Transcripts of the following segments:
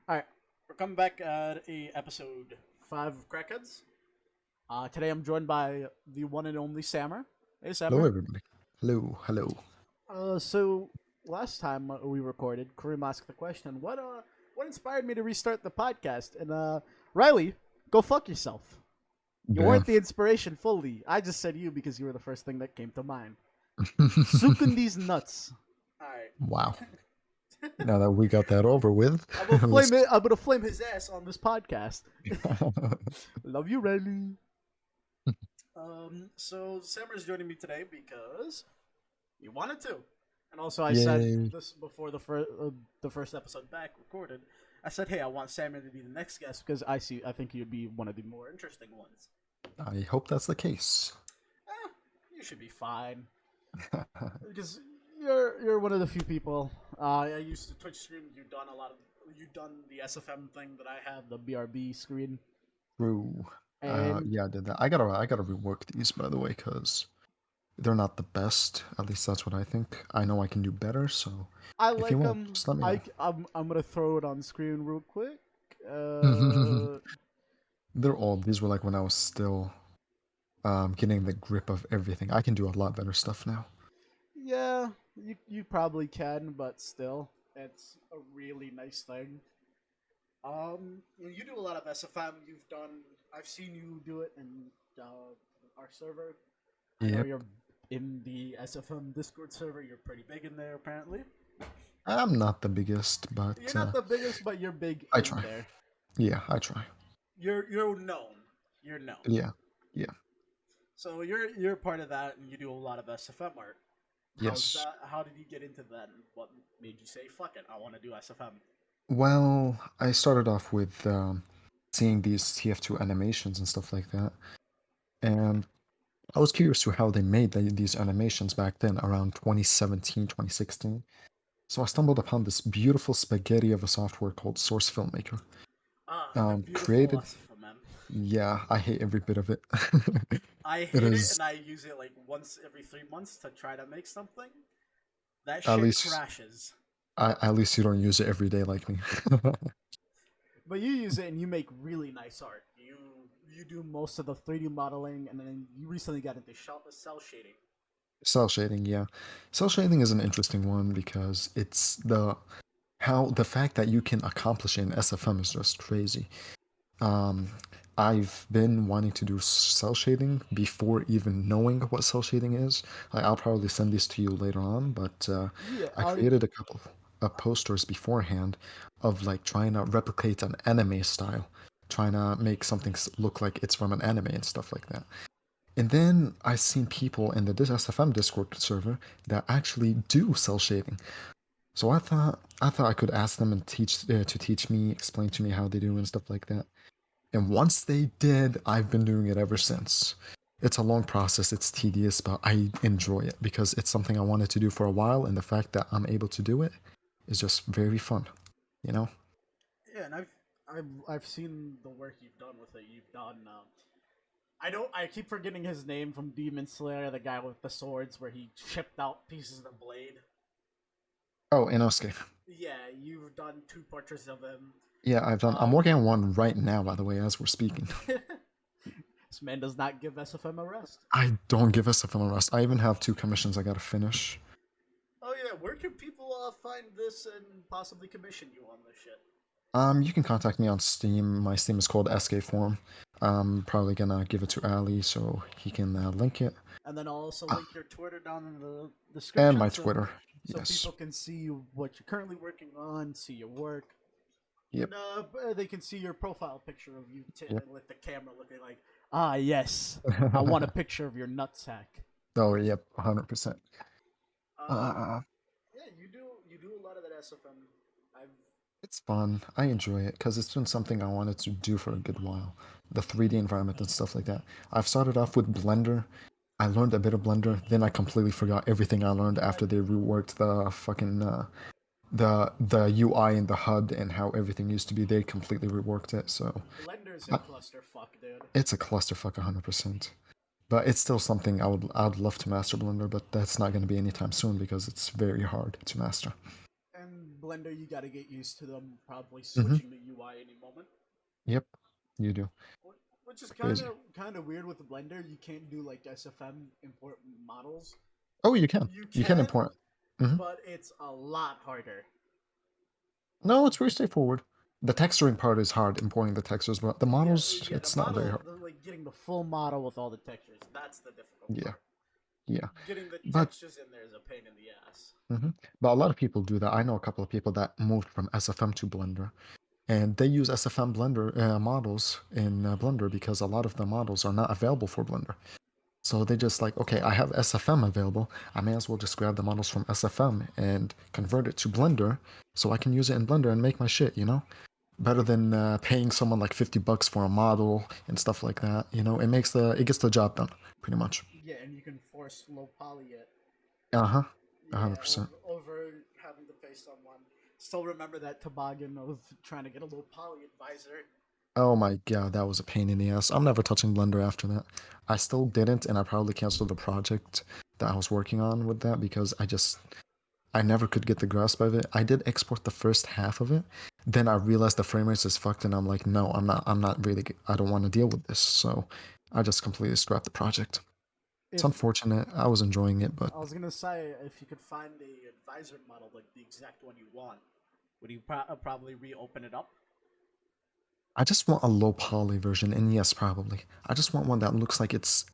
All right, we're coming back at episode 5 of CrackHeads. Today I'm joined by the one and only Sammer. Hey, Hello, Sammer. everybody. Hello, hello. So last time we recorded, Kareem asked the question, what inspired me to restart the podcast? And Riley, go fuck yourself. You Damn. weren't the inspiration fully. I just said you because you were the first thing that came to mind. Sucking these nuts. All Wow. right. Now that we got that over with, I'm gonna let's. flame it. I'm gonna flame his ass on this podcast. Love you, Riley. So Sammer's joining me today because he wanted to, and also I said Yay. this before the first episode back recorded. I said, hey, I want Sammer to be the next guest because I think he'd be one of the more interesting ones. I hope that's the case. You should be fine because you're one of the few people. I used to Twitch stream. You've done the SFM thing that I have, the BRB screen, True. and Yeah, I did that. I gotta rework these, by the way, because they're not the best. At least that's what I think. I know I can do better, so I if you like want, just let me know. I'm gonna throw it on screen real quick. Uh, These were like when I was still getting the grip of everything. I can do a lot better stuff now. yeah, you probably can, but still, it's a really nice thing. You do a lot of SFM. I've seen you do it in our server. I know Yep. you're in the SFM Discord server. You're pretty big in there, apparently. I'm not the biggest, You're but not the biggest, but you're big I in try. there. Yeah, I try. You're known. You're known. Yeah. Yeah. So you're part of that, and you do a lot of SFM art. How's Yes. that? How did you get into that? And what made you say, "Fuck it, I want to do SFM"? Well, I started off with seeing these TF2 animations and stuff like that. And I was curious to how they made these animations back then, around 2017, 2016. So I stumbled upon this beautiful spaghetti of a software called Source Filmmaker. The beautiful Created, SFM. yeah, I hate every bit of it. I It hate it, is, and I use it like once every 3 months to try to make something. That at shit least, crashes. at least you don't use it every day like me. But you use it and you make really nice art. You do most of the 3D modeling, and then you recently got into cell shading. Cell shading, yeah. Cell shading is an interesting one because it's the fact that you can accomplish it in SFM is just crazy. Um, I've been wanting to do cell shading before even knowing what cell shading is. I'll probably send these to you later on, but Yeah, I created a couple of posters beforehand of like trying to replicate an anime style, trying to make something look like it's from an anime and stuff like that. And then I seen people in the SFM Discord server that actually do cell shading. So I thought I could ask them and teach me, explain to me how they do and stuff like that. And once they did, I've been doing it ever since. It's a long process, it's tedious, but I enjoy it because it's something I wanted to do for a while, and the fact that I'm able to do it is just very fun, you know? yeah, and I've seen the work you've done with it. You've done. I keep forgetting his name from Demon Slayer, the guy with the swords, where he chipped out pieces of the blade. Oh, Inosuke. Yeah, you've done two portraits of him. Yeah, I'm Um, working on one right now, by the way, as we're speaking. this man does not give SFM a rest. I don't give us a film rest. I even have two commissions I gotta finish. Oh yeah, where can people find this and possibly commission you on this shit? You can contact me on Steam. My Steam is called SK Form. I'm probably gonna give it to Ali so he can link it. And then I'll also Ah, link your Twitter down in the and description my so Twitter. people Yes. can see what you're currently working on, see your work, Yep. and they can see your profile picture of you Yep. with the camera looking like, ah yes, I want a picture of your nutsack. Oh, yep. 100%. Um, Uh, yeah, you do a lot of that SFM. I've it's fun. I enjoy it because it's been something I wanted to do for a good while. The 3D environment and stuff like that. I've started off with Blender. I learned a bit of Blender, then I completely forgot everything I learned after they reworked the fucking the UI and the HUD and how everything used to be. They completely reworked it, so Blender's a uh, clusterfuck, dude. it's a clusterfuck 100%. But it's still something I'd love to master Blender, but that's not going to be anytime soon because it's very hard to master. And Blender, you got to get used to them probably Mm-hmm. switching the UI any moment. Yep, you do. Which is Crazy. kind of weird with the Blender. You can't do like SFM import models. Oh, you can. You You can can, import. Hmm. but it's a lot harder. No, it's very straightforward. The texturing part is hard, importing the textures, but the Yeah, models, yeah. The it's not very model, hard. like getting the full model with all the textures, that's the difficult Yeah, part. yeah. Getting the But textures in there is a pain in the ass. mhm. But a lot of people do that. I know a couple of people that moved from SFM to Blender, and they use SFM Blender models in Blender because a lot of the models are not available for Blender. So they just like, okay, I have SFM available. I may as well just grab the models from SFM and convert it to Blender so I can use it in Blender and make my shit, you know? Better than paying someone like $50 for a model and stuff like that. You know, it gets the job done, pretty much. Yeah, and you can force low poly it. Uh-huh. Yeah, 100%. over having to pay someone. Still remember that toboggan of trying to get a low poly advisor. Oh my god, that was a pain in the ass. I'm never touching Blender after that. I still didn't, and I probably canceled the project that I was working on with that because I never could get the grasp of it. I did export the first half of it. Then I realized the frame rate is fucked, and I'm like, no, I'm not really, I don't want to deal with this. So I just completely scrapped the project. It's If unfortunate. I was enjoying it, but I was gonna say, if you could find the advisor model, like the exact one you want, would you probably reopen it up? I just want a low poly version, and yes, probably. I just want one that looks like it's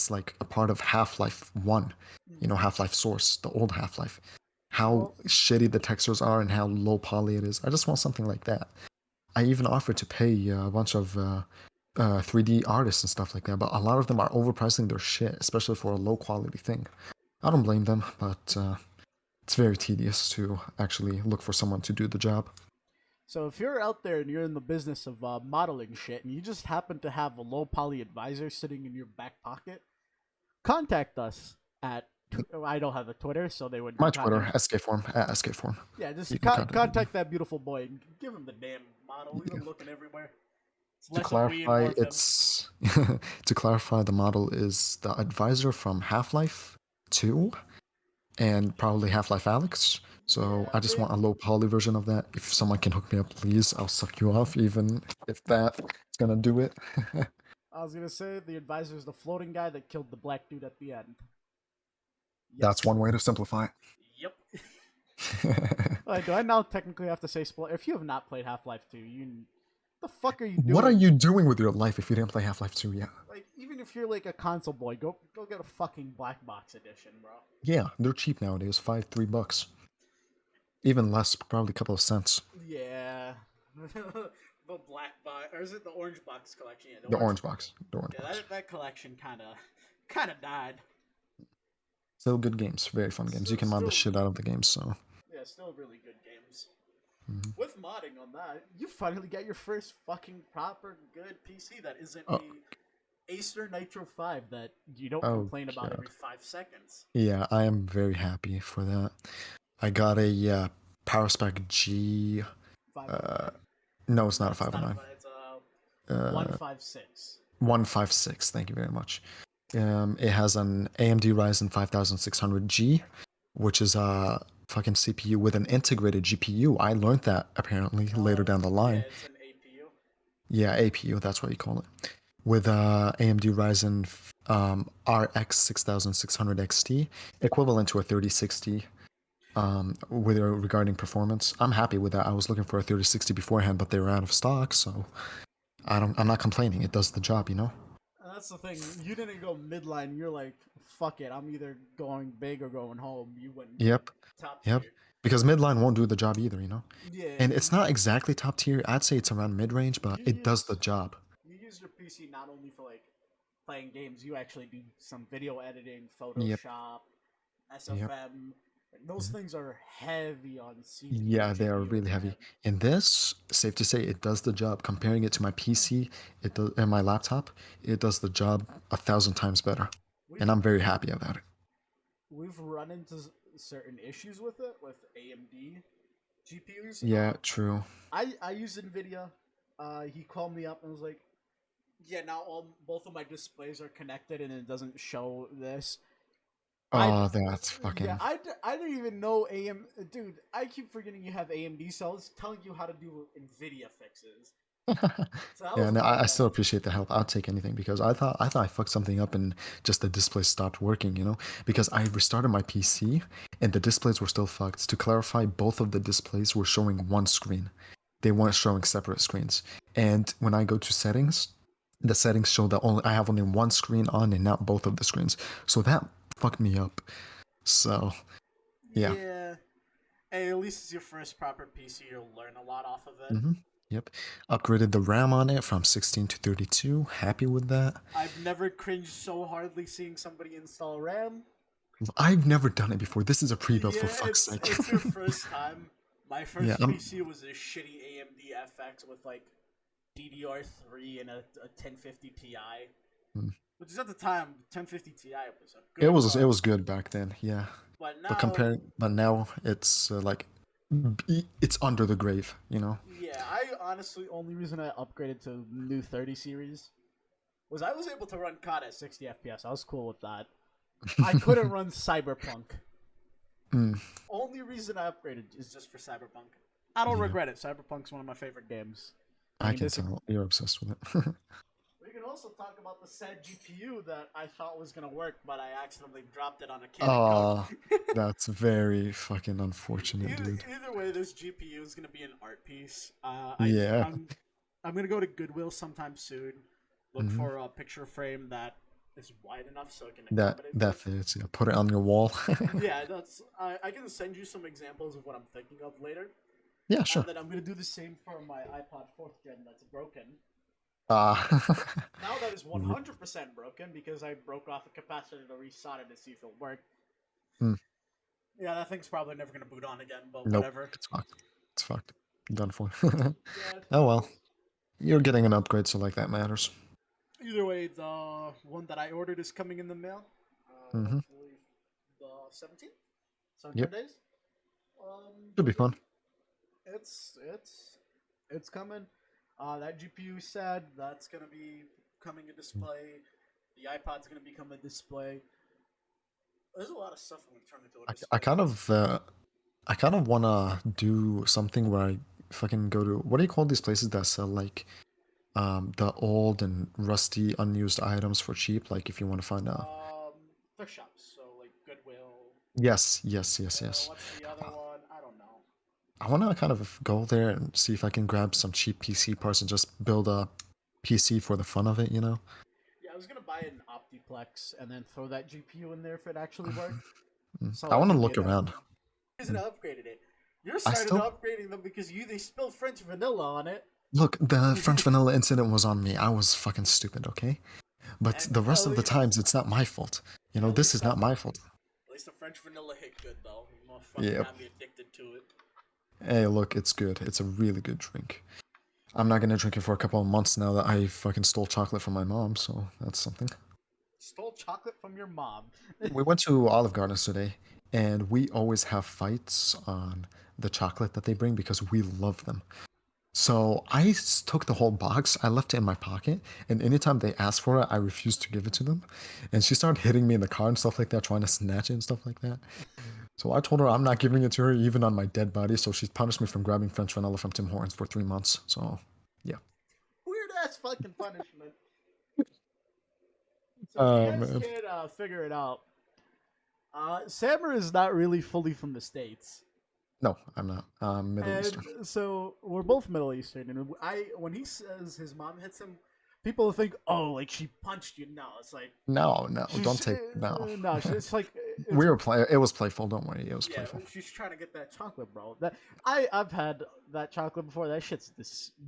like a part of Half-Life 1, you know, Mm-hmm. Half-Life Source, the old Half-Life. How Well, shitty the textures are and how low poly it is. I just want something like that. I even offered to pay a bunch of 3D artists and stuff like that, but a lot of them are overpricing their shit, especially for a low quality thing. I don't blame them, but it's very tedious to actually look for someone to do the job. so if you're out there and you're in the business of modeling shit, and you just happen to have a low poly advisor sitting in your back pocket, contact us at. I don't have a Twitter, so they My wouldn't Twitter, contact. SKForm, at SKForm. Yeah, You just can contact me. contact that beautiful boy and give him the damn model. We've Yeah. been looking everywhere. It's To less if we clarify, morph him. it's to clarify, the model is the advisor from Half-Life 2 and probably Half-Life Alex. So Yeah, I just want a low poly version of that. If someone can hook me up, please, I'll suck you off, even if that is gonna do it. I was gonna say the advisor is the floating guy that killed the black dude at the end. Yep. That's one way to simplify Yep. it. Alright, do I now technically have to say spoiler? If you have not played Half Life 2, you the fuck are you What are doing? you doing with your life if you didn't play Half-Life 2 yet? Like, even if you're like a console boy, go get a fucking black box edition, bro. Yeah, they're cheap nowadays, $3 bucks. Even less, probably a couple of cents. Yeah. The black box, or is it the orange box collection? Yeah, the The orange. orange box. The orange Yeah, box. that collection kind of died. Still good games, very fun games. You can mod the Still, shit out of the games, so. yeah, still really good games. Mhm. With modding on that, you finally got your first fucking proper good PC that isn't Oh, a Acer Nitro 5 that you don't oh complain about god. every 5 seconds. Yeah, I am very happy for that. I got a PowerSpec G. Uh, 509. no, it's No, not a it's not a 509. 5. It's a Uh, 156. 156. Thank you very much. It has an AMD Ryzen 5600G, which is a fucking CPU with an integrated GPU. I learned that apparently later down the Yeah, line. it's an APU. Yeah, APU, that's what you call it. With AMD Ryzen RX 6600 XT, equivalent to a 3060. With regarding performance, I'm happy with that. I was looking for a 3060 beforehand, but they were out of stock, so I'm not complaining. It does the job, you know. And that's the thing. You didn't go midline. You're like, fuck it. I'm either going big or going home. You went Yep, top yep. tier. Because midline won't do the job either, you know. Yeah, And it's not exactly top tier. I'd say it's around mid range, but you it does use the job. you use your PC not only for like playing games. You actually do some video editing, Yep, Photoshop, yep. SFM. Like, those Mhm. things are heavy on CPU and Yeah, they are GPU, really man. heavy. And this, safe to say, it does the job. Comparing it to my PC, it does, and my laptop, it does the job 1,000 times better. We've And I'm very happy about it. we've run into certain issues with it with AMD GPUs. Yeah, true. I use Nvidia. He called me up and was like, "Yeah, now all both of my displays are connected and it doesn't show this." I Oh, that's yeah, fucking. I didn't even know AM. Dude, I keep forgetting you have AMD, so I was telling you how to do Nvidia fixes. So that Yeah, was no, my I still bad. appreciate the help. I'll take anything because I thought I fucked something up and just the display stopped working, you know? Because I restarted my PC and the displays were still fucked. To clarify, both of the displays were showing one screen. They weren't showing separate screens. And when I go to settings, the settings show that only I have only one screen on and not both of the screens. So that fucked me up. So, yeah. Yeah. Hey, at least it's your first proper PC. You'll learn a lot off of it. Mm-hmm. Yep. Upgraded the RAM on it from 16 to 32. Happy with that. I've never cringed so hardly seeing somebody install RAM. I've never done it before. This is a pre-built for Yeah, fuck's sake. it's your first time. My Yeah, first PC was a shitty AMD FX with like DDR3 and a 1050 Ti, mm. which is at the time 1050 Ti was a it good was it card. was good back then. Yeah, But but now, now it's like it's under the grave. You know. yeah, I honestly only reason I upgraded to new 30 series was I was able to run COD at 60 FPS. I was cool with that. I couldn't run Cyberpunk. Mm, Only reason I upgraded is just for Cyberpunk. I don't yeah, regret it. Cyberpunk's one of my favorite games. You I can can disagree. tell you're obsessed with it. We can also talk about the sad GPU that I thought was gonna work, but I accidentally dropped it on a can of Coke. Oh, that's very fucking unfortunate, dude. Either way, this GPU is gonna be an art piece. Yeah. I'm gonna go to Goodwill sometime soon. Look hmm for a picture frame that is wide enough so it can That accommodate that this. fits. Yeah, put it on your wall. Yeah, that's. I can send you some examples of what I'm thinking of later, Yeah, and sure. then I'm gonna do the same for my iPod 4th gen that's broken. Ah. Now that is Rip. 100% broken because I broke off a capacitor to resolder to see if it worked. Hmm. Yeah, that thing's probably never gonna boot on again, but Nope. whatever. It's fucked. It's fucked. Done for. Yeah. Oh well. You're getting an upgrade, so like that matters. Either way, the one that I ordered is coming in the mail. hmm I believe the 17th. So in 10 Yep. days. Should be fun. It's it's coming. That GPU said that's gonna be coming a display. The iPod's gonna become a display. There's a lot of stuff I'm gonna turn into a I display. kind That's of I kind of wanna do something where I fucking go to what do you call these places that sell like the old and rusty unused items for cheap? Like if you want to find a um thrift shops. So like Goodwill. yes, yes, yes, yes. What's the other one? I don't know. I want to kind of go there and see if I can grab some cheap PC parts and just build a PC for the fun of it, you know? Yeah, I was gonna buy an Optiplex and then throw that GPU in there if it actually worked. So I it want to could be look an around. reason I upgraded it. You I started still upgrading them because they spilled French vanilla on it. look, the French vanilla incident was on me. I was fucking stupid, okay? But And the rest of the times, it's not my fault. You know, at this least is not my fault. the French vanilla hit good though. Motherfucker Yep. got me addicted to it. Hey, look, it's good. It's a really good drink. I'm not gonna drink it for a couple of months now that I fucking stole chocolate from my mom, so that's something. Stole chocolate from your mom. We went to Olive Gardens today, and we always have fights on the chocolate that they bring because we love them. So took the whole box, I left it in my pocket, and anytime they asked for it, I refused to give it to them. And she started hitting me in the car and stuff like that, trying to snatch it and stuff like that. So I told her I'm not giving it to her even on my dead body, so she punished me from grabbing French vanilla from Tim Hortons for 3 months. So yeah. Weird ass fucking punishment. So if you guys Man. can't figure it out, Sammer is not really fully from the states. No, I'm not. I'm Middle And Eastern. so we're both Middle Eastern, and when he says his mom hits him, people think, oh, like she punched you. No, it's like No, no, don't she's take no. no, it's like it's We were play. It was playful. Don't worry. It was yeah, playful. she's trying to get that chocolate, bro. That I've had that chocolate before. That shit's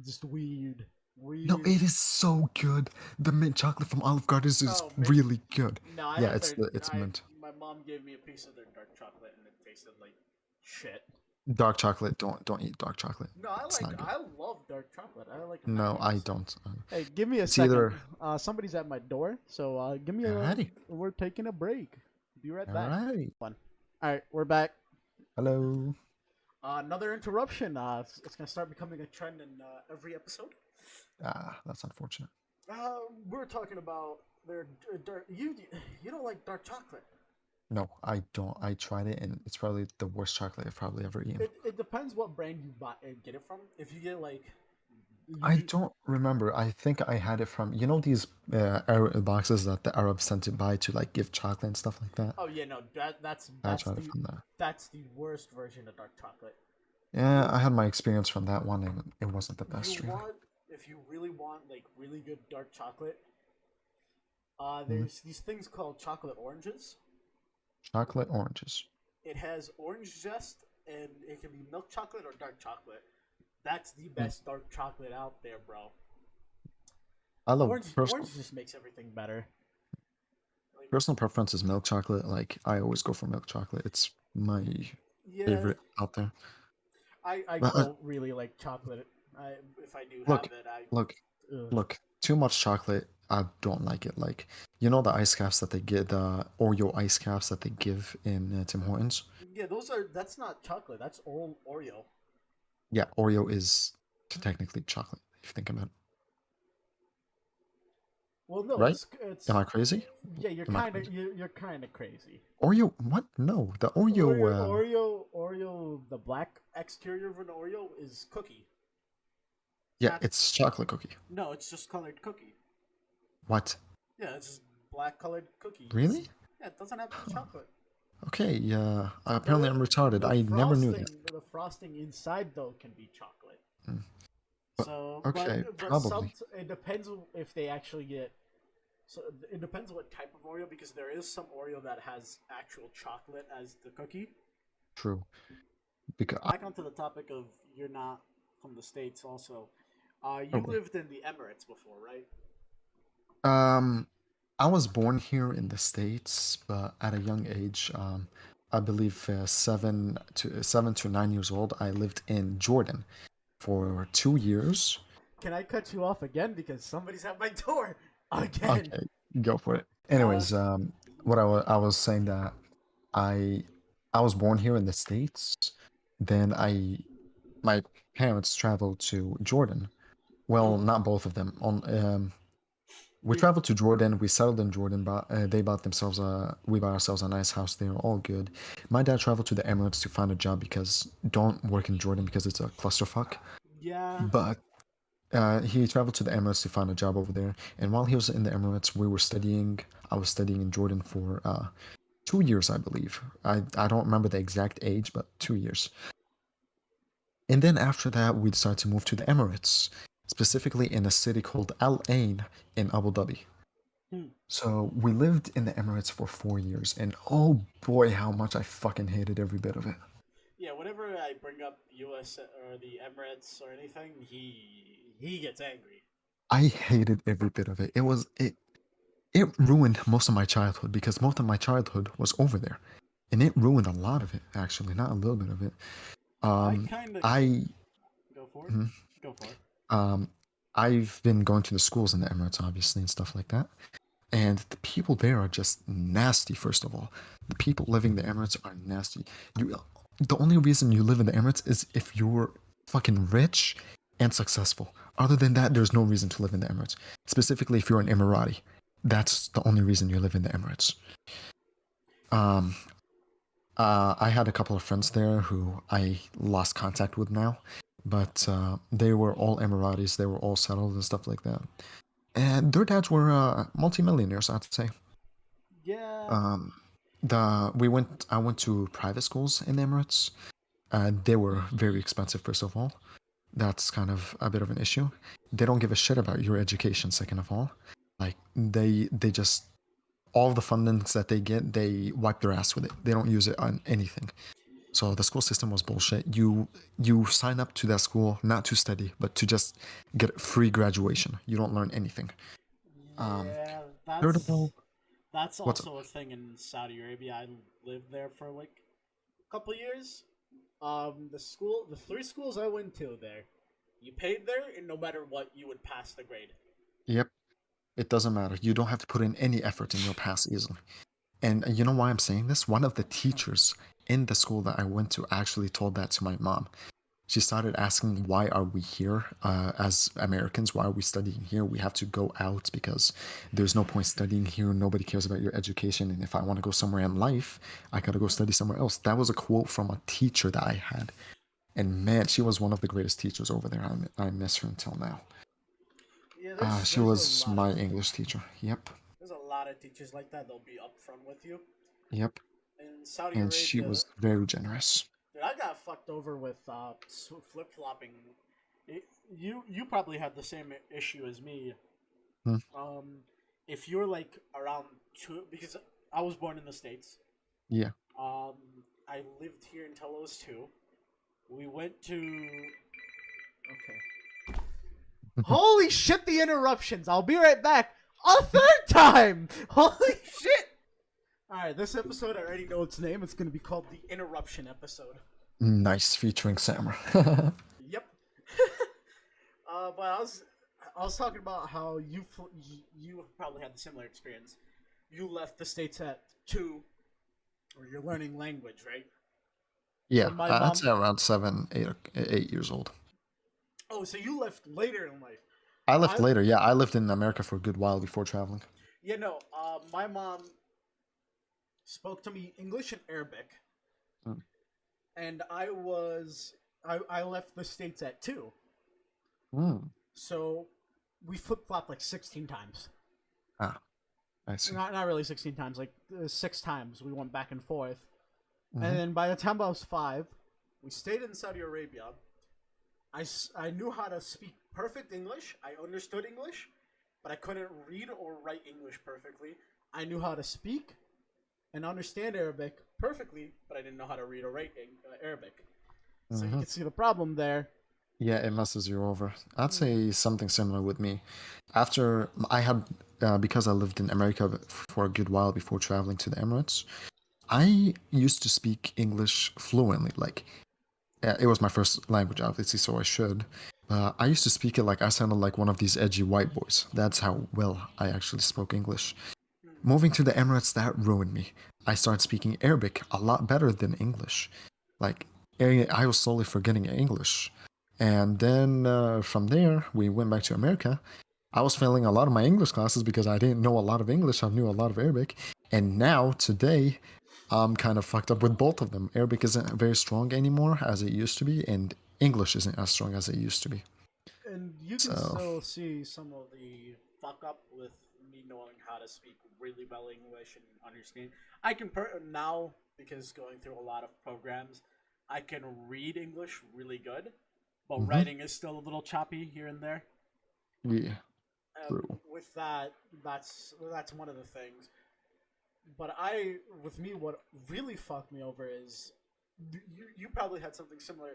just weird, No, weird. it is so good. The mint chocolate from Olive Garden is Oh, mint. really good. No, I Yeah, had their. it's mint. My mom gave me a piece of their dark chocolate, and it tasted like shit. Dark chocolate. Don't eat dark chocolate. No, It's not good. I love dark chocolate. I like No, I macros. don't. Hey, give me a It's second. either. Somebody's at my door, so give me a. Alrighty. We're taking a break. Be right back. Alrighty. One. All right, we're back. Hello. Another interruption. It's gonna start becoming a trend in every episode. Ah, that's unfortunate. We're talking about their dark. You don't like dark chocolate. No, I don't. I tried it, and it's probably the worst chocolate I've probably ever eaten. It depends what brand you buy and get it from. If you get like I you don't remember. I think I had it from, these Arab boxes that the Arabs tend to buy to like give chocolate and stuff like that. oh yeah, no, I tried it from that. that's the worst version of dark chocolate. Yeah, You I had my experience from that one, and it wasn't the you best, really. want if you really want like really good dark chocolate, Mm. there's these things called chocolate oranges. Chocolate oranges. It has orange zest, and it can be milk chocolate or dark chocolate. That's the Mm. best dark chocolate out there, bro. I love Orange just makes everything better. Like personal preference is milk chocolate. Like I always go for milk chocolate. It's my yeah, favorite out there. I But don't really like chocolate. If I do have look, it, look, ugh. look. Too much chocolate, I don't like it. Like the ice caps that they get, the Oreo ice caps that they give in Tim Hortons. Yeah, that's not chocolate. That's all Oreo. Yeah, Oreo is technically chocolate if you think about it, Well, no, right? Am it's I crazy? yeah. Am I crazy? You're kind of crazy. Oreo? What? No, the Oreo. Oreo. The black exterior of an Oreo is cookie. Yeah, Not it's chocolate cookie. no, it's just colored cookie. What? Yeah, it's just black colored cookie. Really? Yeah, it doesn't have chocolate. Okay. Yeah. Apparently, I'm retarded. I never knew that. The frosting inside though can be chocolate. Mm. But So, okay, but some probably it depends if they actually get. So it depends what type of Oreo because there is some Oreo that has actual chocolate as the cookie. true. Because Back onto the topic of you're not from the states. Also, you okay. lived in the Emirates before, right? Um, I was born here in the States, but at a young age, I believe 7 to 9 years old, I lived in Jordan for 2 years. Can I cut you off again because somebody's at my door again? Okay, go for it. Uh, Anyways, what I was saying that I I was born here in the States. Then my parents traveled to Jordan. Well, not both of them. We you traveled to Jordan. We settled in Jordan. But they bought themselves we bought ourselves a nice house there. All good. My dad traveled to the Emirates to find a job because don't work in Jordan because it's a clusterfuck. yeah. But he traveled to the Emirates to find a job over there. And while he was in the Emirates, we were studying. I was studying in Jordan for 2 years, I believe. I don't remember the exact age, but 2 years. And then after that, we decided to move to the Emirates, specifically in a city called Al Ain in Abu Dhabi. Hmm. So we lived in the Emirates for 4 years, and oh boy, how much I fucking hated every bit of it. Yeah, whenever I bring up U.S. or the Emirates or anything, he gets angry. I hated every bit of it. It ruined most of my childhood because most of my childhood was over there, and it ruined a lot of it actually, not a little bit of it. I Um, kind of I go for it. mhm. Go for it. um, I've been going to the schools in the Emirates, obviously, and stuff like that. And the people there are just nasty. First of all, the people living in the Emirates are nasty. You, the only reason you live in the Emirates is if you're fucking rich and successful. Other than that, there's no reason to live in the Emirates. Specifically, if you're an Emirati, that's the only reason you live in the Emirates. Um, I had a couple of friends there who I lost contact with now, but they were all Emiratis. They were all settled and stuff like that. And their dads were multimillionaires, I'd say. Yeah, Um, I went to private schools in the Emirates. They were very expensive, first of all. That's kind of a bit of an issue. They don't give a shit about your education, second of all. Like they just all the fundings that they get, they wipe their ass with it. They don't use it on anything. So the school system was bullshit. You sign up to that school not to study, but to just get free graduation. You don't learn anything. Um, yeah. third of all, That's what's up? also a thing in Saudi Arabia. I lived there for like a couple years. The three schools I went to there, you paid there, and no matter what, you would pass the grade. Yep, it doesn't matter. You don't have to put in any effort and you'll pass easily. And you know why I'm saying this? One of the teachers in the school that I went to actually told that to my mom. she started asking why are we here as Americans? Why are we studying here? We have to go out because there's no point studying here. Nobody cares about your education. And if I want to go somewhere in life, I gotta go Mhm. study somewhere else. That was a quote from a teacher that I had. And man, she was one of the greatest teachers over there. I miss her until now. Yeah, She was my English teacher. Yep. there's a lot of teachers like that. They'll be upfront with you. Yep. In Saudi And she Arabia, was very generous. dude, I got fucked over with flip flopping. You probably had the same issue as me. Hmm. Um, if you're like around two, because I was born in the States. Yeah. Um, I lived here until I was two. We went to. Okay. Holy shit! The interruptions. I'll be right back. A third time. Holy shit! All right, this episode I already know its name. It's gonna be called the interruption episode. Nice featuring Samra. Yep. But I was talking about how you probably had the similar experience. You left the states at two, or you're learning language, right? Yeah, When my I'd mom. say around 8 years old. Oh, so you left later in life. I left I later. Yeah, I lived in America for a good while before traveling. Yeah, no. My mom spoke to me English and Arabic, Mm. and I left the states at two. Mm. So we flip flopped like 16 times. Ah, I see. Not really 16 times, like 6 times we went back and forth. And Hmm. then by the time I was 5, we stayed in Saudi Arabia. I knew how to speak perfect English. I understood English, but I couldn't read or write English perfectly. I knew how to speak and understand Arabic perfectly, but I didn't know how to read or write Arabic. So you Hmm. can see the problem there. Yeah, it messes you over. I'd say something similar with me. After I had, because I lived in America for a good while before traveling to the Emirates, I used to speak English fluently. Like, it was my first language, obviously, so I should. I used to speak it like I sounded like one of these edgy white boys. That's how well I actually spoke English. Moving to the Emirates, that ruined me. I started speaking Arabic a lot better than English. Like, I was slowly forgetting English. And then from there, we went back to America. I was failing a lot of my English classes because I didn't know a lot of English. I knew a lot of Arabic. And now, today, I'm kind of fucked up with both of them. Arabic isn't very strong anymore as it used to be, and English isn't as strong as it used to be. And you can So, still see some of the fuck up with me knowing how to speak really well English and understand. I can now, because going through a lot of programs, I can read English really good, but mhm, writing is still a little choppy here and there. yeah, true. With that, that's one of the things. But with me, what really fucked me over is you probably had something similar.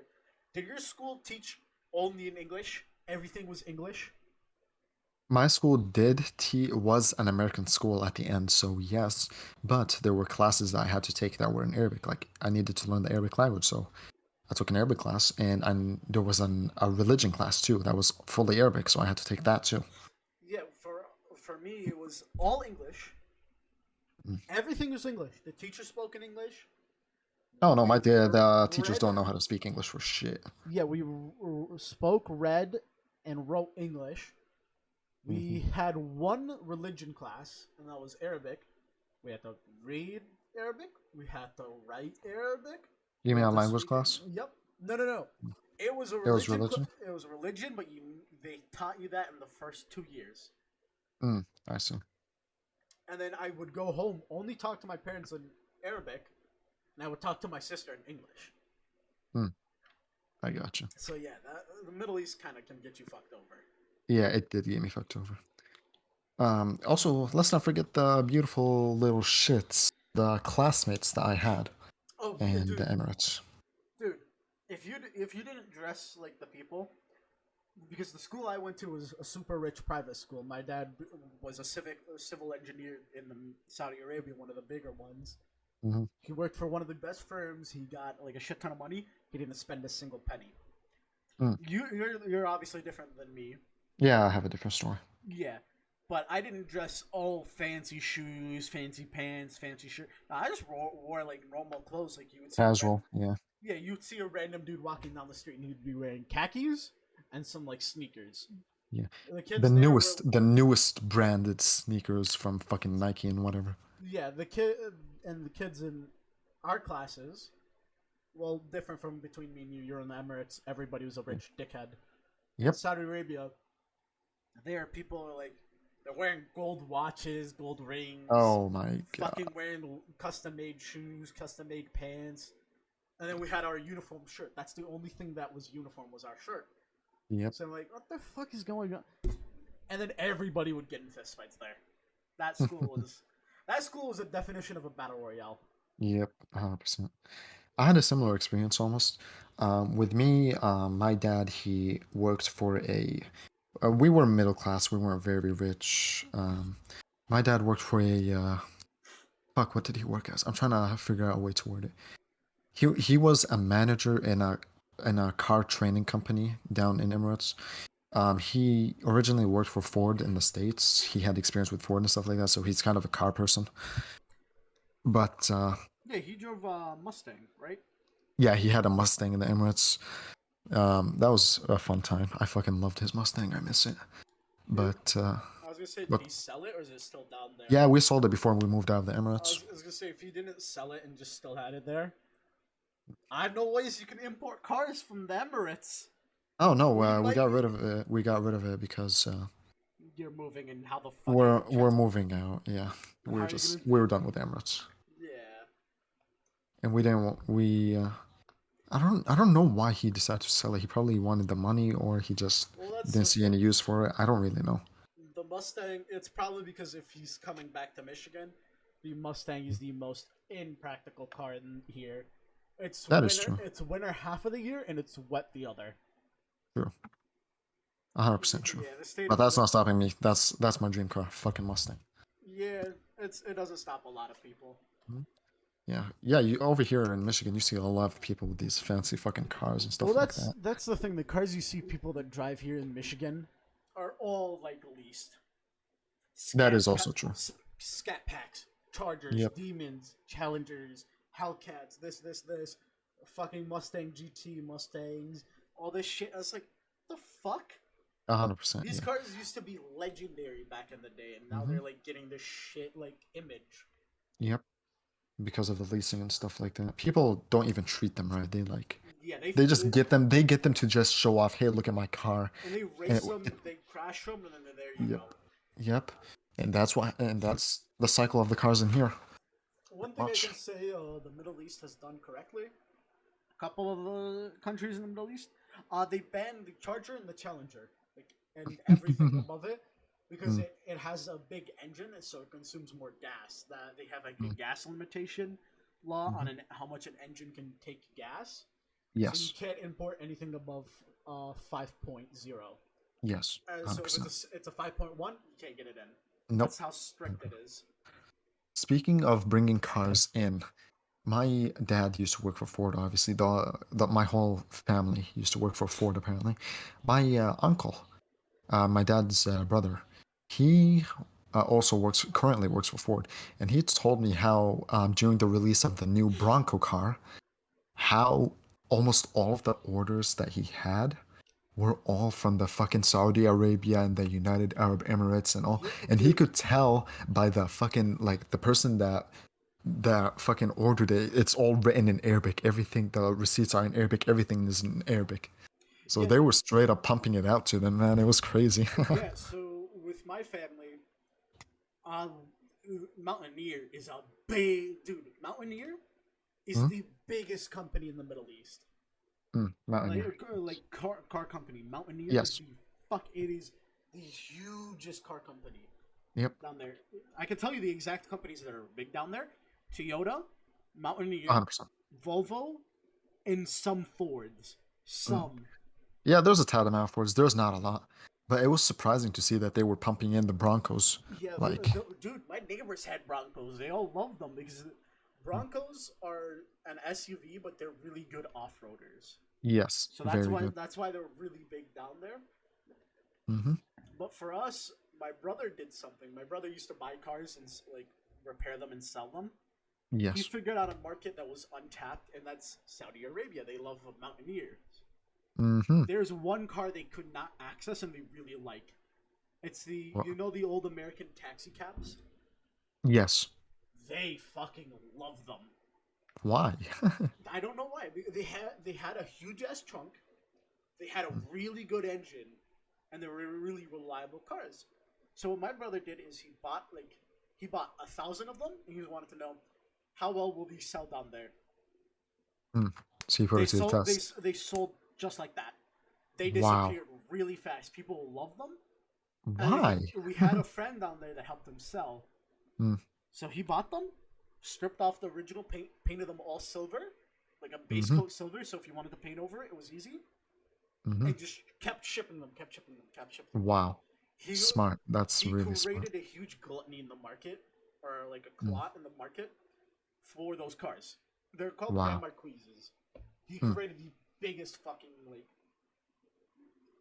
Did your school teach only in English? Everything was English. My school was an American school at the end, so yes, but there were classes that I had to take that were in Arabic. Like I needed to learn the Arabic language, so I took an Arabic class, and there was a religion class too that was fully Arabic, so I had to take that too. Yeah, for me it was all English. Mm. Everything was English. The teacher spoke in English. Oh no, We the teachers read. don't know how to speak English for shit. Yeah, we spoke, read, and wrote English. Hmm. We had one religion class, and that was Arabic. We had to read Arabic. We had to write Arabic. You We mean had a to language speak. class? Yep. No, no, no. It was a It was religion. religion. It was a religion, but they taught you that in the first 2 years, I see. and then I would go home, only talk to my parents in Arabic, and I would talk to my sister in English. Mm, I gotcha. So yeah, the Middle East kind of can get you fucked over. Yeah, it did get me fucked over. Also, let's not forget the beautiful little shits, the classmates that I had Oh yeah, in the dude, Emirates. dude. If you didn't dress like the people, because the school I went to was a super rich private school. My dad was a civil engineer in the Saudi Arabia, one of the bigger ones. Hmm. He worked for one of the best firms. He got like a shit ton of money. He didn't spend a single penny. Mm. You're obviously different than me. Yeah, I have a different story. Yeah, but I didn't dress all fancy shoes, fancy pants, fancy shirt. No, I just wore like normal clothes like you would see. Casual, yeah. Yeah, you'd see a random dude walking down the street and he'd be wearing khakis and some like sneakers. Yeah. The The kids there were newest the newest branded sneakers from fucking Nike and whatever. yeah, the kid and the kids in our classes, well, different from between me and you. You're in the Emirates. Everybody was a Yeah. rich dickhead. In Yep. Saudi Arabia, there are people like they're wearing gold watches, gold rings, Oh my fucking god. wearing custom made shoes, custom made pants, and then we had our uniform shirt. That's the only thing that was uniform was our shirt. Yep. So I'm like, what the fuck is going on? And then everybody would get in fistfights there. That school was that school was a definition of a battle royale. Yep. 100%. I had a similar experience almost. With me, my dad, he worked for a. We were middle class. We weren't very rich. My dad worked for a. Fuck, what did he work as? I'm trying to figure out a way to word it. He was a manager in a car training company down in Emirates. He originally worked for Ford in the States. He had experience with Ford and stuff like that, so he's kind of a car person. But Yeah, he drove a Mustang, right? yeah, he had a Mustang in the Emirates. That was a fun time. I fucking loved his Mustang. I miss it. It, But I was gonna say, did but he sell it or is it still down there? yeah, we sold it before we moved out of the I Emirates. was, I was gonna say, if he didn't sell it and just still had it there, I know ways you can import cars from the Emirates. Oh no, We we might got be. rid of it. We got rid of it because You're moving, and how the fuck are you gonna we're transport? moving out. Yeah, How are you gonna? we were done with Emirates, Yeah. and we didn't want we. I don't know why he decided to sell it. He probably wanted the money, or he just Well, that's didn't the see thing. any use for it. I don't really know. The Mustang. It's probably because if he's coming back to Michigan, the Mustang is the most impractical car in here. It's That is winter. true. It's winter half of the year, and it's wet the other. True. 100% true. Yeah, the state But of that's not stopping me. That's my dream car. Fucking Mustang. yeah, it doesn't stop a lot of people. Mhm. Yeah, yeah. You over here in Michigan, you see a lot of people with these fancy fucking cars and Well, stuff like that. that's the thing. The cars you see people that drive here in Michigan are all like leased. That Scat is also true. scat packs, Chargers, Yep. Demons, Challengers, Hellcats, this, fucking Mustang GT, Mustangs, all this shit. I was like, the fuck? 100%. These Yeah. cars used to be legendary back in the day, and now Hmm. they're like getting this shit like image. Yep. Because of the leasing and stuff like that, people don't even treat them right. Yeah, They just get them. They get them to just show off. Hey, look at my car. and they And race them, they crash them, and then there you yep. go. Yep. And that's why. And that's the cycle of the cars in here. One thing I Much. can say the Middle East has done correctly, a couple of the countries in the Middle East, they banned the Charger and the Challenger, like, and everything above it, because Mm, it has a big engine, and so it consumes more gas. That they have like a mm, gas limitation law on mhm. how much an engine can take gas, so you Yes. can't import anything above 5.0. Yes. So if 100%. it's a 5.1, you can't get it in. Nope. That's how strict it is. Speaking of bringing cars in, my dad used to work for Ford. Obviously, the my whole family used to work for Ford. Apparently, my uncle, my dad's brother, he also works currently works for Ford, and he told me how during the release of the new Bronco car, how almost all of the orders that he had were all from the fucking Saudi Arabia and the United Arab Emirates and all, Yeah, and he dude. could tell by the fucking like the person that fucking ordered it. It's all written in Arabic. Everything, the receipts are in Arabic. Everything is in Arabic. So Yeah, they were straight up pumping it out to them, man. It was crazy. yeah. So with my family, um, Mountaineer is a big dude. Mountaineer is Hmm? the biggest company in the Middle East. Like Mountaineer. car company. Mountaineer is Yes. the fuck. It is the hugest car company Yep. down there. I can tell you the exact companies that are big down there: Toyota, Mountaineer, 100%. Volvo, and some Fords. Mm. Some. Yeah, there's a tad amount afterwards. There's not a lot, but it was surprising to see that they were pumping in the Broncos. Yeah, Like, dude, my neighbors had Broncos. They all loved them because Broncos are an SUV, but they're really good off-roaders. yes, So very good. that's why they're really big down there. Hmm. But for us, my brother did something. My brother used to buy cars and like repair them and sell them. He Yes. figured out a market that was untapped, and that's Saudi Arabia. They love mountaineers. Mm-hmm. There's one car they could not access and they really like. It's the Well, you know the old American taxi cabs. yes. They fucking love them. Why? I don't know why. They had a huge ass trunk. They had a really good engine, and they were really reliable cars. So what my brother did is he bought 1,000 of them, and he wanted to know how well will these sell down there. Mm. So you put They it to the sold they test. they sold just like that. They Wow. disappeared really fast. People love them, and Why? we had a friend down there that helped him sell. Mm, So he bought them, stripped off the original paint, painted them all silver, like a base mm-hmm. coat silver. So if you wanted to paint over it, it was easy, Mm-hmm. and just kept shipping them, kept shipping them, kept shipping them. Wow. He Smart. That's he really smart. created a huge gluttony in the market, or like a Mm. clot in the market for those cars. They're called Grand Wow. Marquises. He Mm. created the biggest fucking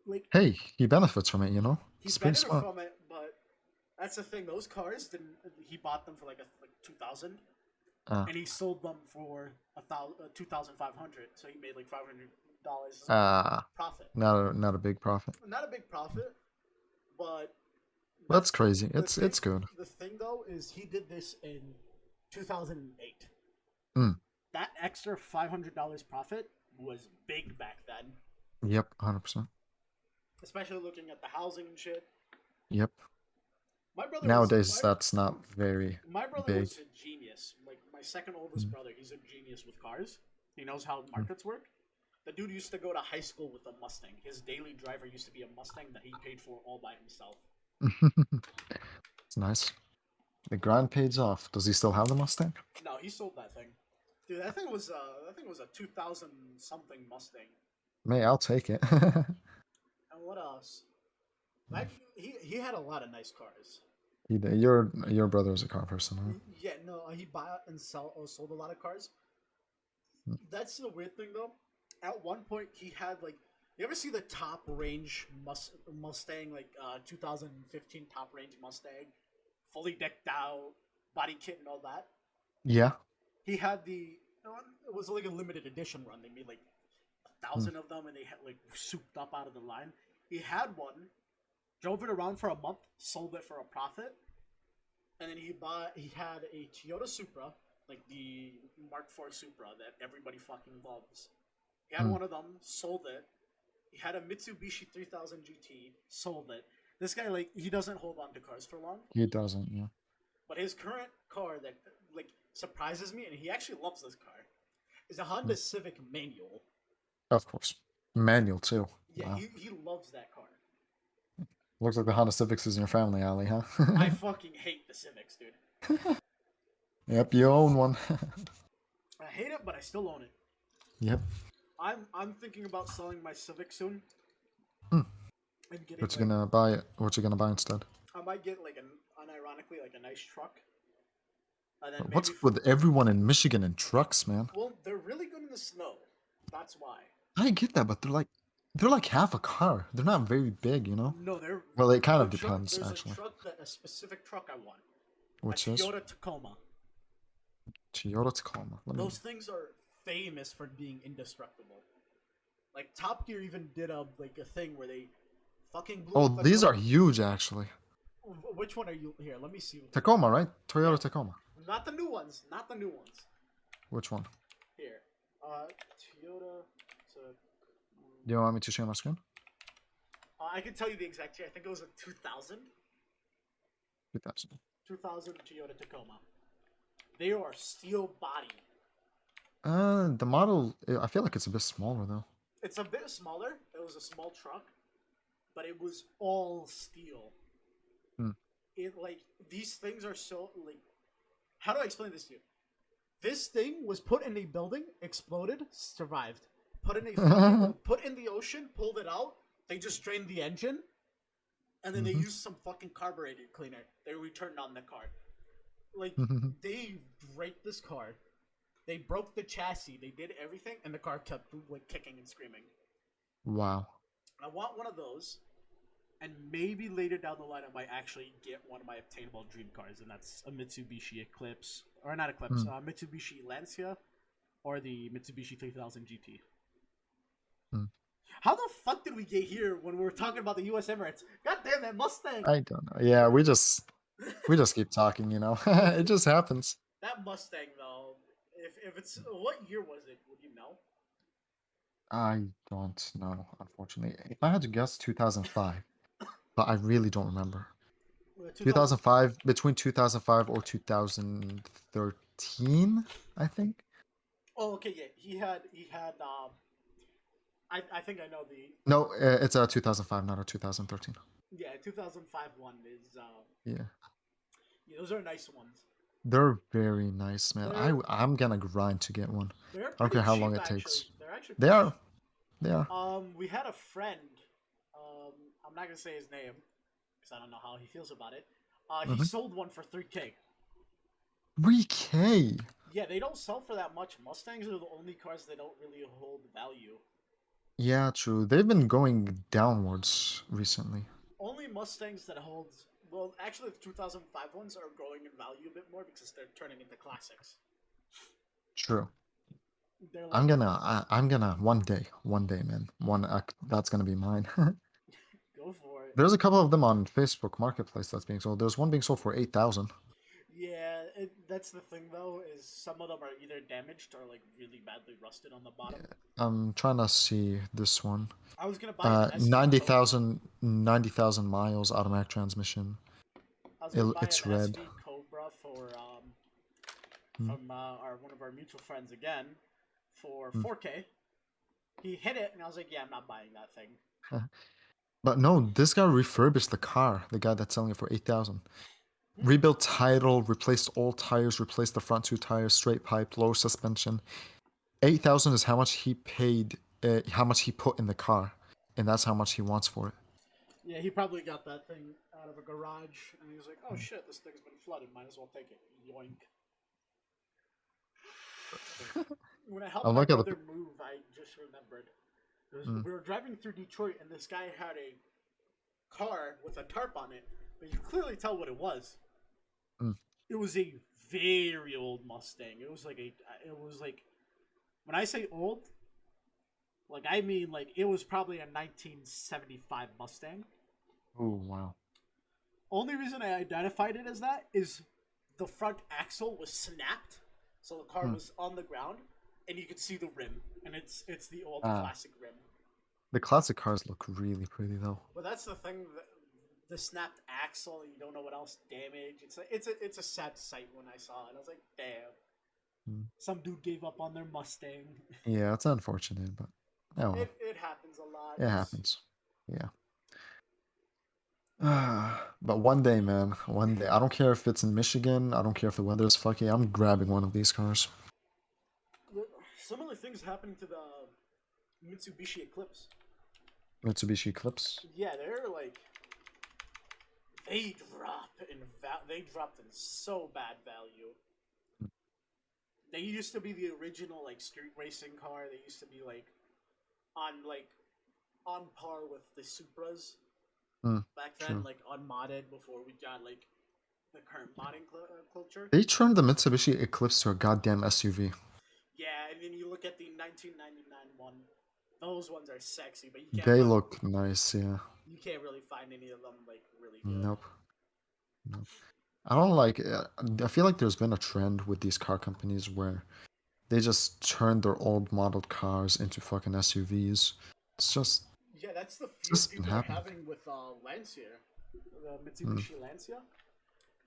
like Hey, he benefits from it, you know? he It's pretty benefited smart. from it, but that's the thing. Those cars didn't. He bought them for like 2,000, Uh, and he sold them for 2,500. So he made like $500 uh, profit. not a big profit. Not a big profit, but That's that's crazy. the thing. It's good. The thing though is he did this in 2008. Mm. That extra $500 profit was big back then, Yep, 100%. especially looking at the housing and shit. Yep. My brother was Nowadays, that's not very my brother big. was a genius. Like my second oldest Mm. brother, he's a genius with cars. He knows how Mm. markets work. The dude used to go to high school with a Mustang. His daily driver used to be a Mustang that he paid for all by himself. It's nice. The grind pays off. Does he still have the Mustang? No, he sold that thing. Dude, that thing was a 2000 something Mustang. May I'll take it. And what else? Like he had a lot of nice cars. Your brother is a car person, huh? Yeah, no, he bought and sold a lot of cars. Mm. That's the weird thing though. At one point, he had like, you ever see the top range Mustang, like 2015 top range Mustang, fully decked out, body kit and all that? Yeah. He had it was like a limited edition run. They made like Mm. 1,000 of them, and they had like souped up out of the line. He had one, drove it around for a month, sold it for a profit, and then he had a Toyota Supra, like the Mark IV Supra that everybody fucking loves. He had Mm. one of them, sold it. He had a Mitsubishi 3000 GT, sold it. This guy, like, he doesn't hold on to cars for long. He doesn't, yeah. But his current car that, like, surprises me, and he actually loves this car, is a Mm. Honda Civic manual. Of course. Manual too. Yeah, Wow. he loves that car. Looks like the Honda Civics is in your family, Ali, huh? I fucking hate the Civics, dude. Yep, you own one. I hate it, but I still own it. Yep. I'm thinking about selling my Civic soon. Mm. And getting What you like, gonna buy? What you gonna buy instead? I might get like unironically like a nice truck. And then What's maybe up with everyone in Michigan and trucks, man? well, they're really good in the snow. That's why. I get that, but they're like half a car. They're not very big, you know. No, they're Well, it kind the of truck. depends, There's actually. a specific truck I want. Which A is Toyota Tacoma. Toyota Tacoma. Those things are famous for being indestructible. Like Top Gear even did a thing where they fucking blew Oh, up a these car. are huge, actually. Which one are you here? Let me see. Tacoma, right? Toyota Yeah. Tacoma. Not the new ones. Not the new ones. Which one? Here. Toyota. Do you want me to share my screen? I can tell you the exact year. I think it was a 2000. 2000. 2000 Toyota Tacoma. They are steel body. The model, I feel like it's a bit smaller though. It's a bit smaller. It was a small truck, but it was all steel. Hmm. It like these things are so like. How do I explain this to you? This thing was put in a building, exploded, survived. Put in put in the ocean, pulled it out. They just drained the engine, and then they used some fucking carburetor cleaner. They returned on the car. Like they raped this car. They broke the chassis. They did everything, and the car kept like kicking and screaming. Wow. I want one of those, and maybe later down the line I might actually get one of my obtainable dream cars, and that's a Mitsubishi Eclipse, or not Eclipse, Hmm. Mitsubishi Lancia, or the Mitsubishi 3000 GT. Hmm. How the fuck did we get here when we were talking about the U.S. Emirates? God damn that Mustang! I don't know. Yeah, we just keep talking, you know. It just happens. That Mustang though, if it's what year was it? Would you know? I don't know, unfortunately. If I had to guess, 2005, but I really don't remember. 2000. 2005, between 2005 or 2013, I think. Oh, okay, yeah. He had. I think I know the. No, it's a 2005, not a 2013. Yeah, 2005 one is. Yeah, Yeah, those are nice ones. they're very nice, man. They're I'm gonna grind to get one. they're I don't pretty care how long cheap it actually. takes. They're actually They pretty are. cheap. They are. We had a friend. Um, I'm not gonna say his name because I don't know how he feels about it. He Mm-hmm. sold one for 3K. 3K. Yeah, they don't sell for that much. Mustangs are the only cars that don't really hold value. Yeah, true. They've been going downwards recently. Only Mustangs that holds. Well, actually, the 2005 ones are growing in value a bit more because they're turning into classics. True. They're I'm like, gonna, I'm gonna one day, man. That's gonna be mine. go for it. There's a couple of them on Facebook Marketplace that's being sold. There's one being sold for 8,000. Yeah, that's the thing though, is some of them are either damaged or like really badly rusted on the bottom. I'm trying to see this one. I was gonna buy an ST Cobra. 90,000 miles automatic transmission. I was gonna buy an It's red. ST Cobra for Hmm. from our one of our mutual friends again for Hmm. 4K. He hit it, and I was like, yeah, I'm not buying that thing. But no, this guy refurbished the car. The guy that's selling it for 8,000. Hmm. Rebuilt title, replaced all tires, replaced the front two tires, straight pipe, lower suspension. 8,000 is how much he paid, how much he put in the car, and that's how much he wants for it. Yeah, he probably got that thing out of a garage, and he was like, "Oh shit, this thing's been flooded. Might as well take it." Yoink. When I helped I'm my looking at brother the. move, I just remembered. Mm, We were driving through Detroit, and this guy had a car with a tarp on it, but you could clearly tell what it was. mm. It was a very old Mustang. It was like when I say old, like I mean like it was probably a 1975 Mustang. Oh wow. Only reason I identified it as that is the front axle was snapped, so the car Mm. was on the ground, and you could see the rim, and it's the old Ah, classic rim. the classic cars look really pretty though. But that's the thing, the snapped axle. You don't know what else damaged. It's a sad sight when I saw it. I was like, damn, Mm. some dude gave up on their Mustang. Yeah, it's unfortunate, but oh well, It happens a lot. it Just happens. Yeah. But one day, man, one day. I don't care if it's in Michigan. I don't care if the weather is fucky. I'm grabbing one of these cars. similar things happening to the Mitsubishi Eclipse. Mitsubishi Eclipse. Yeah, they're like they dropped in so bad value. They used to be the original like street racing car. They used to be on like on par with the Supras Mm, back then, true. like unmodded before we got like the current modding culture. They turned the Mitsubishi Eclipse to a goddamn SUV. Yeah, and then you look at the 1999 one. Those ones are sexy, but They look nice, yeah. you can't really find any of them like really good. Nope. Nope. I don't like. I feel like there's been a trend with these car companies where they just turn their old modeled cars into fucking SUVs. It's just, Yeah, that's the it's fear just been people are happening. having with Lancia, the Mm. Mitsubishi Lancia.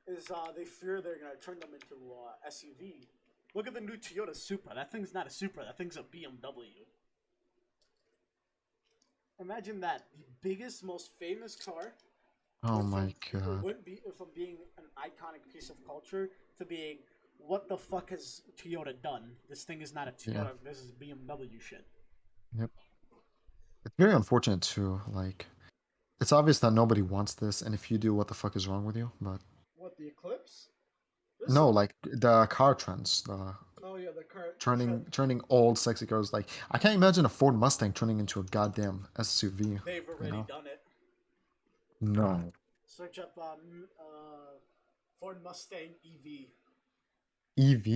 Is they fear they're gonna turn them into SUV. Look at the new Toyota Supra. That thing's not a Supra. That thing's a BMW. Imagine that the biggest, most famous car Oh went my god. from being an iconic piece of culture to being what the fuck has Toyota done? This thing is not a Yeah. Toyota. This is BMW shit. Yep. It's very unfortunate too. Like, it's obvious that nobody wants this, and if you do, what the fuck is wrong with you? But What, the Eclipse? There's no, some. like the car trends, the Oh yeah, the trend. turning old sexy cars. Like, I can't imagine a Ford Mustang turning into a goddamn SUV. They've You already know? done it. No. Search up Ford Mustang EV. EV?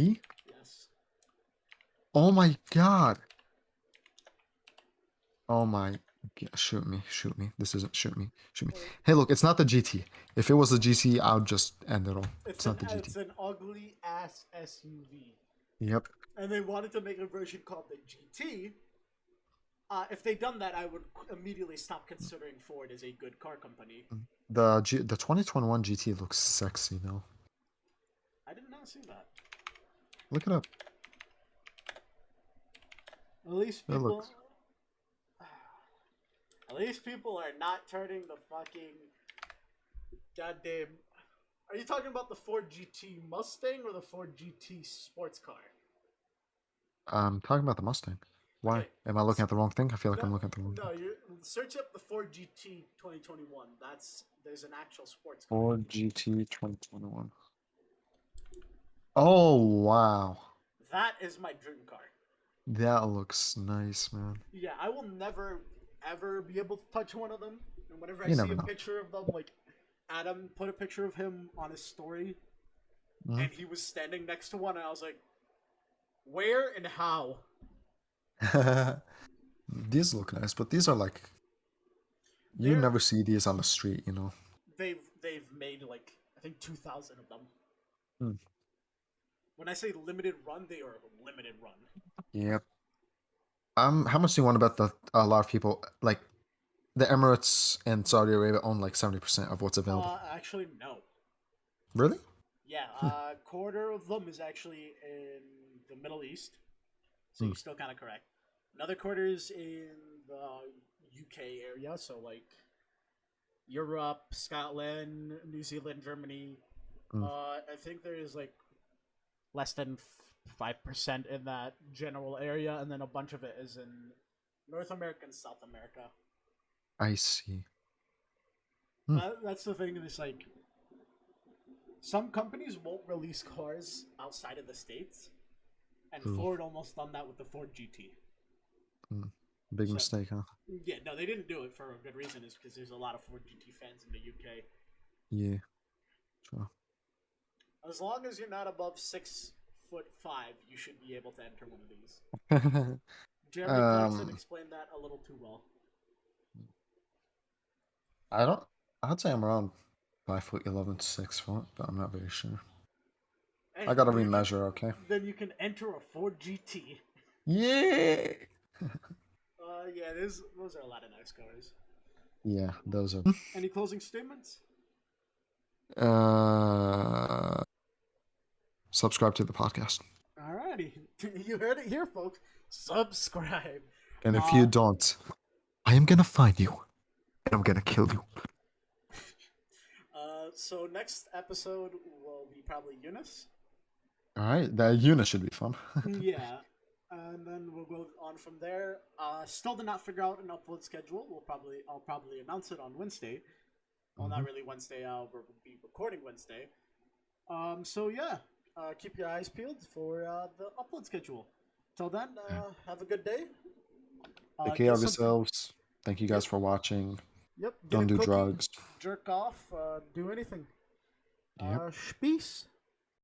Yes. Oh my god. Oh my. Shoot me. Shoot me. This isn't shoot me. Shoot me. Hey, look, it's not the GT. If it was the GT, I would just end it all. It's not the GT. It's an ugly ass SUV, Yep. and they wanted to make a version called the GT. If they'd done that, I would immediately stop considering Ford as a good car company. The 2021 GT looks sexy now. I did not see that. Look it up. At least It people. looks. At least people are not turning the fucking goddamn. Are you talking about the Ford GT Mustang or the Ford GT sports car? I'm talking about the Mustang. Why? Okay. Am I looking at the wrong thing? I feel like No, I'm looking at the wrong no. thing. You search up the Ford GT 2021. There's an actual sports car. Ford GT 2021. Oh, wow. That is my dream car. That looks nice, man. Yeah, I will never ever be able to touch one of them. And whenever I You see never a know. picture of them, like Adam put a picture of him on his story, Mhm. and he was standing next to one, and I was like, where and how? These look nice, but these are like you They're never see these on the street, you know. they've made like I think 2,000 of them. Hmm. When I say limited run, they are limited run. Yep. How much do you want to bet that a lot of people like the Emirates and Saudi Arabia own like 70% of what's available? Actually, no. Really? Yeah, quarter of them is actually in the Middle East, so Hmm. you're still kind of correct. Another quarter is in the UK area, so like Europe, Scotland, New Zealand, Germany. Hmm. I think there is like less than 5% in that general area, and then a bunch of it is in North America and South America. I see. Hmm. That's the thing. Is like some companies won't release cars outside of the states, and Ooh. Ford almost done that with the Ford GT. Hmm. Big So, mistake, huh? yeah, no, they didn't do it for a good reason. Is because there's a lot of Ford GT fans in the UK. Yeah. Sure. As long as you're not above 6'5", you should be able to enter one of these. Jeremy Clarkson um, explained that a little too well. I don't. I'd say I'm around 5'11" to 6 foot, but I'm not very sure. Hey, I gotta remeasure. Okay. then you can enter a Ford GT. Yeah. Yeah, those are a lot of nice cars. Yeah, those are. Any closing statements? Uh, subscribe to the podcast, Alrighty, you heard it here, folks. Subscribe. and if you don't, I am gonna find you, and I'm gonna kill you. So next episode will be probably Eunice. All right, that unit should be fun. Yeah, and then we'll go on from there. Still did not figure out an upload schedule. I'll probably announce it on Wednesday. Well, not really Wednesday. We'll be recording Wednesday. So yeah, keep your eyes peeled for the upload schedule. Till then, have a good day. Take care of yourselves. Thank you guys for watching. Yep. Get Don't a do cookie, drugs. jerk off, do anything. Yep. Peace.